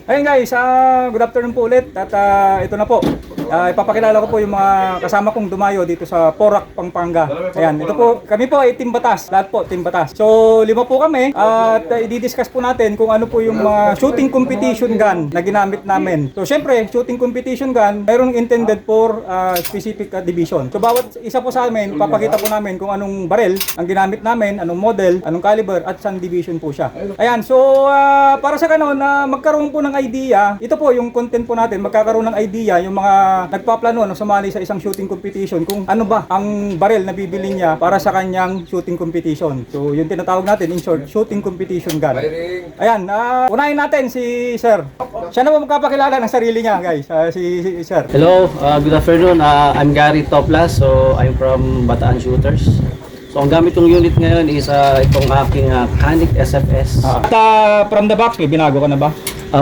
Ayun guys, good afternoon po ulit at ito na po. Ipapakilala ko po yung mga kasama kong dumayo dito sa Porac, Pampanga. Ayan, ito po, kami po ay Team Batas, lahat po Team Batas. So, 5 po kami at i-discuss po natin kung ano po yung mga shooting competition gun na ginamit namin. So, syempre, shooting competition gun, mayroong intended for specific division. So, bawat isa po sa amin, papakita po namin kung anong barrel ang ginamit namin, anong model, anong caliber at saan division po siya. Ayan, so para sa kanon na magkaroon po ng idea, ito po yung content po natin, magkakaroon ng idea yung mga nagpaplano na sumali sa isang shooting competition kung ano ba ang barrel na bibili niya para sa kanyang shooting competition. So, yung tinatawag natin in short, shooting competition gun. Ayan, unahin natin si Sir. Siya na po magpapakilala ng sarili niya, guys. Si Sir. Hello, good afternoon. I'm Gary Toplas. So, I'm from Bataan Shooters. So, ang gamit kong unit ngayon is itong aking Canik SFS. From the box, may binago ka na ba?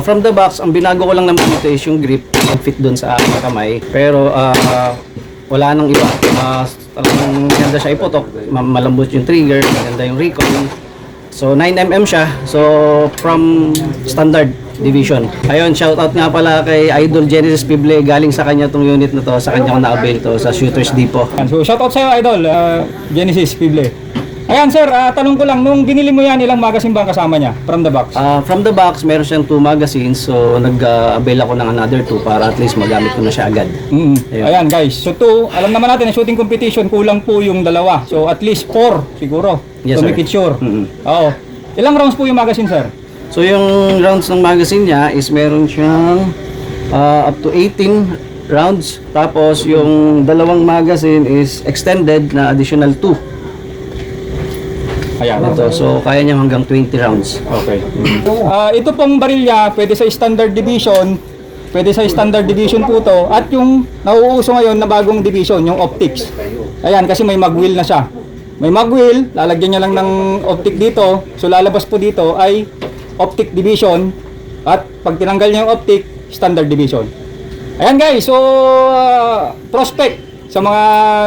From the box, ang binago ko lang naman ito is yung grip fit doon sa aking kamay. Pero wala nang iba. Talagang maganda siya iputok. Malambot yung trigger, maganda yung recoil. So 9mm siya. So from standard division. Ayun, shoutout nga pala kay Idol Genesis Pible. Galing sa kanya tong unit na to. Sa kanya ko na-avail to sa Shooters Depot. So shoutout sa'yo, Idol, Genesis Pible. Ayan sir, tanong ko lang, nung binili mo yan, ilang magazine ba kasama niya from the box? From the box, meron siyang 2 magazines. So nag-avail ako ng another 2 para at least magamit ko na siya agad. Ayan guys, so 2, alam naman natin na shooting competition, kulang po yung 2. So at least 4 siguro, yes, to make it sure. Oo. Ilang rounds po yung magazine sir? So yung rounds ng magazine niya is meron siyang up to 18 rounds. Tapos yung 2 magazine is extended na additional 2. Ayan. Ito, so kaya niya hanggang 20 rounds. Okay. Ito pong baril niya, pwede sa standard division. Pwede sa standard division po to. At yung nauuso ngayon na bagong division, yung optics. Ayan, kasi may magwheel na siya. May magwheel, lalagyan niya lang ng optic dito. So lalabas po dito ay optic division. At pag tinanggal niya yung optic, standard division. Ayan guys, so prospect sa mga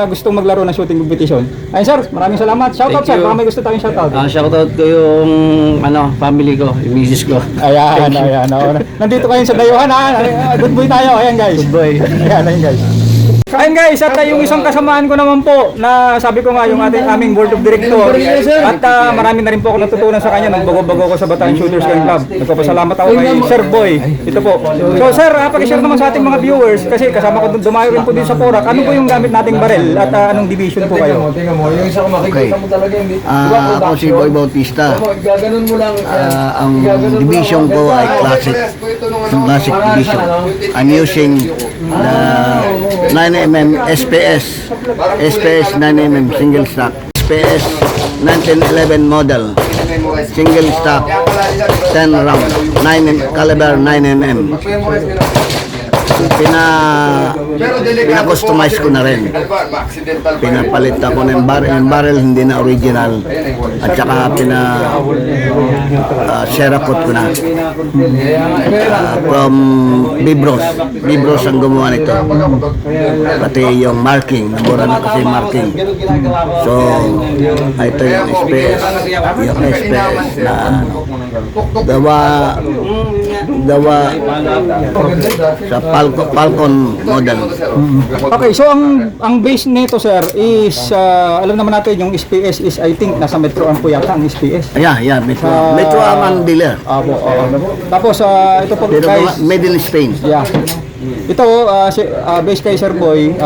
gustong maglaro ng shooting competition. Ayun sir, maraming salamat. Shoutout sir, baka may gusto tayong shoutout. Shoutout ko yung family ko, yung misis ko. Ayan. Nandito kayo sa dayuhan ha. Good boy tayo. Ayan guys. Good boy. Ayan guys. Ayun guys, at yung isang kasamaan ko naman po na sabi ko nga yung aming board of director at marami na rin po ako natutunan sa kanya nung bago-bago ko sa Bataan Shooters Gun Club. Nagpapasalamat ako kay Sir Boy. Ito po. So sir, pakishare naman sa ating mga viewers kasi kasama ko dumayo rin po din sa Porac. Ano po yung gamit nating barrel at anong division po kayo? Okay. Ako si Boy Bautista. Ang division ko ay classic division. I'm using the 9mm SPS 9mm single stock, SPS 1911 model single stock, 10 round, caliber 9mm. Pina-customize ko na rin. Pinapalit ako ng barrel, hindi na original. At saka Sheracot ko na. From Bibros. Bibros ang gumawa nito. Pati yung marking. Nabura na kasi marking. So, ito yung SPS. Yung SPS na dawa sa Falcon model. Okay, so ang base nito sir is alam naman natin yung SPS is I think nasa Metro po yata ang SPS. Yeah, Metro ang dealer. Tapos ito po Pero guys, made in Spain. yeah. Ito base kay Sir Boy,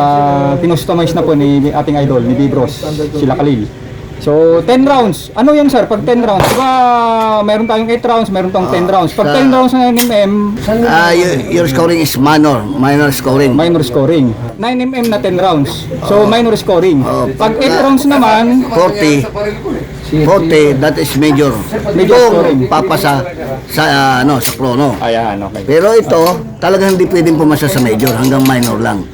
pinustomize na po ni ating idol ni Bibros, sila Khalil. So 10 rounds. Ano yan sir? Pag 10 rounds, diba meron tayong 8 rounds, meron tayong 10 rounds. Pag 10 rounds na 9mm, Your scoring is minor scoring. minor scoring. 9mm na 10 rounds. So minor scoring. Pag 8 rounds naman, 40, that is major. Major scoring. Papasa sa chrono. ayan, okay. Pero ito, talagang hindi pwedeng pumasa sa major, hanggang minor lang.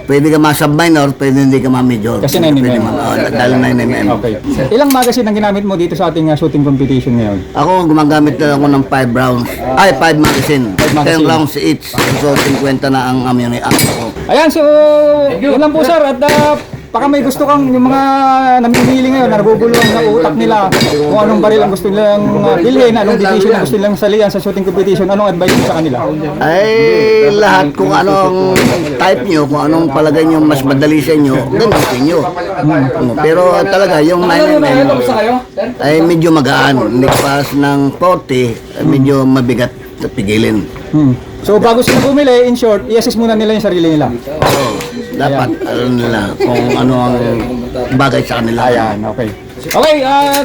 Pwede ka ma-sub-minor, pwede hindi ka ma-major. Kasi Pwede 9mm. dahil 9mm. Okay. Ilang magazine ang ginamit mo dito sa ating shooting competition ngayon? Ako, gumagamit na ako ng 5 rounds. 5 magazine. 5 magazine. 10 rounds each. So, 50 na ang ammunition ko. Ayan, so yun lang po sir. At baka may gusto kang yung mga namimili ngayon, nabubulong ng utak nila kung anong baril ang gusto nilang bilhin, anong division ang gusto nilang salihan sa shooting competition, anong advice mo sa kanila? Ay, lahat kung anong type nyo, kung anong palagay nyo mas madali sa inyo, gamitin nyo. Pero talaga, yung 9mm ay medyo magaan. Hindi pass ng 40, ay medyo mabigat sa pigilin. So bago sila bumili, in short, i-assess muna nila yung sarili nila. So, dapat alam nila kung ano ang bagay sa kanila. Ayan, okay. Okay,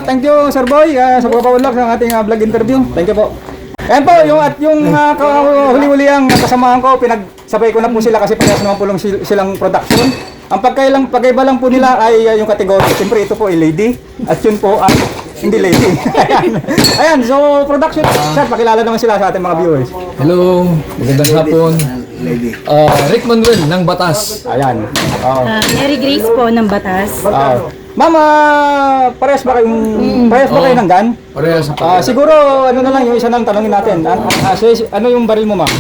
thank you Sir Boy sa pagpapaunlak ng ating vlog interview. Thank you po. Ayan po, yung huli-huli ang kasamahan ko, pinagsabay ko na po sila kasi parehas naman po lang silang production. Ang pagkaiba lang po nila ay yung kategory. Siyempre ito po ay lady at yun po ay hindi lady. Ayan, so production. Sir, pakilala naman sila sa ating mga viewers. Hello, magandang hapon. Rick Manuel ng Batas. Ayan. Oo. Mary Grace po ng Batas. Ma'am, parehas ba kayo ng gun? Parehas. Siguro, ano na lang yung isa nang tanongin natin. Ano yung baril mo, ma'am?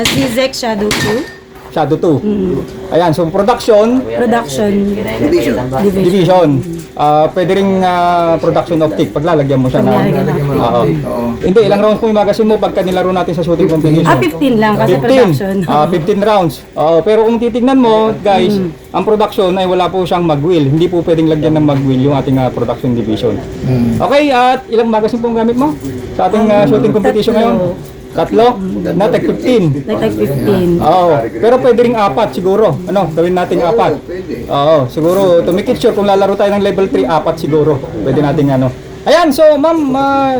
Si Zek Shadow 2. Shadow 2. Ayan, so production, Production Division. division. Pwede ring production optic, paglalagyan mo siya na. Oo. Hindi, ilang rounds po yung magazine mo pagka nilaro natin sa shooting competition? 15 lang kasi production. 15 rounds. Pero kung titignan mo, guys, ang production ay wala po siyang mag-wheel. Hindi po pwedeng lagyan ng mag-wheel yung ating production division. Okay, at ilang magazine po ang gamit mo sa ating shooting competition ngayon? Tatlo? Na, tag 15. Like 15. Oo. Pero pwede ring 4 siguro. Ano, gawin nating 4. Oo, siguro to make it sure kung lalaro tayo ng level 3, 4 siguro. Pwede nating ano. Ayan, so ma'am,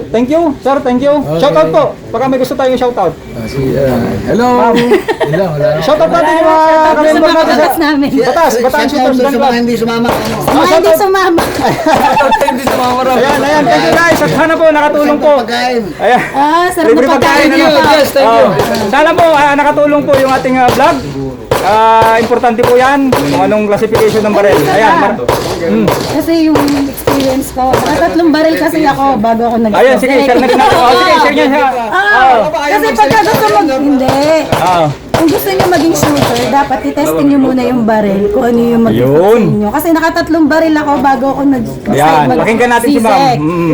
thank you. Sir, thank you. Shoutout po. Baka may gusto tayong shoutout. Hello. Hello. Shoutout natin yung mga Sa ka-member mga natin batas namin. Batas Shooters Gun Club. Hindi sumama. Mga hindi sumama. Hindi sa mga marami. Ayan, thank you guys. At sana po nakatulong po. Pagkain. Ayan. Sarap Libre na pagkain. pagkain, ano? Yes, thank you. Sana po nakatulong po yung ating vlog. Importante po yan kung anong classification ng baril. Ayan. Kasi yung experience ko, tatlong baril kasi ako bago ako nag-stop. Ayan, sige, share na din natin. Sige, share niya siya. Kasi pagka gusto hindi. Kung gusto niyo maging shooter, dapat i-testing niyo muna yung baril kung ano yung mag-focus niyo. Kasi nakatatlong baril ako bago ako nag-decide Ayan, pakinggan natin si ma'am.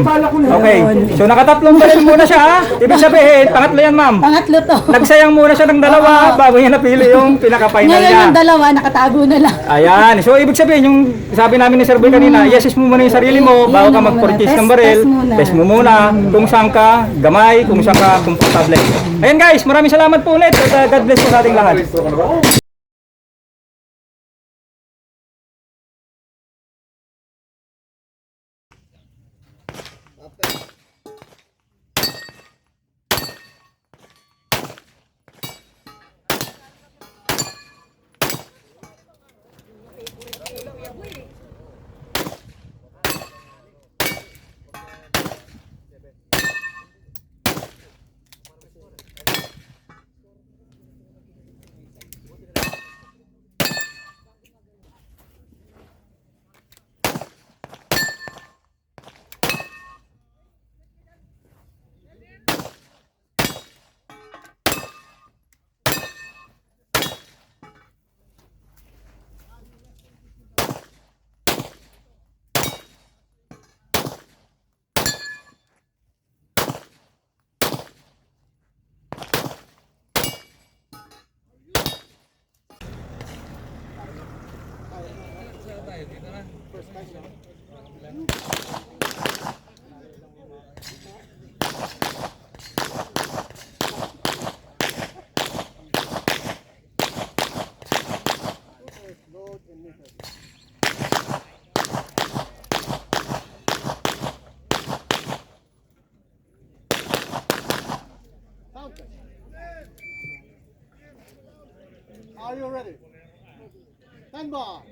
mag-CSEC. Okay, so nakatatlong baril muna siya ha. Ibig sabihin, pangatlo yan ma'am. Pangatlo to. Nagsayang muna siya ng dalawa bago niya napili yung pinaka-final Ngayon niya. yung dalawa, nakatago na lang. Ayan, so ibig sabihin, yung sabi namin ni Sir Boy kanina, i-assess mo muna yung sarili mo bago ka Yun mag-purchase muna. ng baril. Test Test muna. mo muna kung saan ka gamay, kung saan ka komportable. Ayan guys, maraming salamat po ulit at God bless po sa ating lahat. Are you ready? Stand by.